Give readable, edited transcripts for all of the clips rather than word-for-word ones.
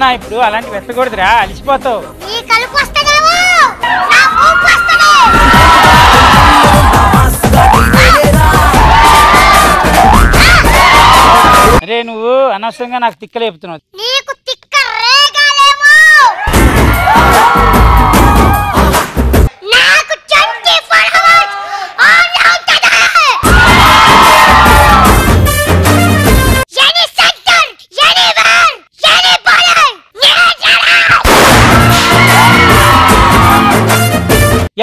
నానా ఇప్పుడు అలాంటి వెతకూడదురా, అలిసిపోతావు. అరే నువ్వు అనవసరంగా నాకు తిక్కలు చెప్తున్నావు.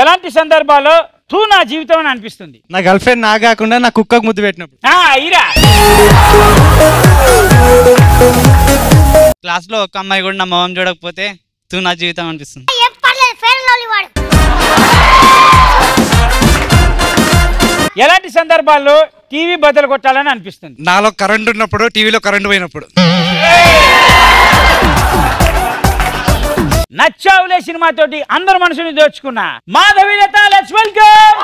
ఎలాంటి సందర్భాల్లో తూ నా జీవితం అని అనిపిస్తుంది? నా గర్ల్ ఫ్రెండ్ నా కాకుండా నా కుక్కకు ముద్దు పెట్టినప్పుడు. క్లాస్ లో ఒక అమ్మాయి కూడా నా మొహం చూడకపోతే తూ నా జీవితం అనిపిస్తుంది. ఎలాంటి సందర్భాల్లో టీవీ బదులు కొట్టాలని అనిపిస్తుంది? నాలో కరెంట్ ఉన్నప్పుడు, టీవీలో కరెంట్ పోయినప్పుడు. నచ్చావులే సినిమా తోటి అందరు మనసుని దోచుకున్నా మాధవి లత. Let's welcome.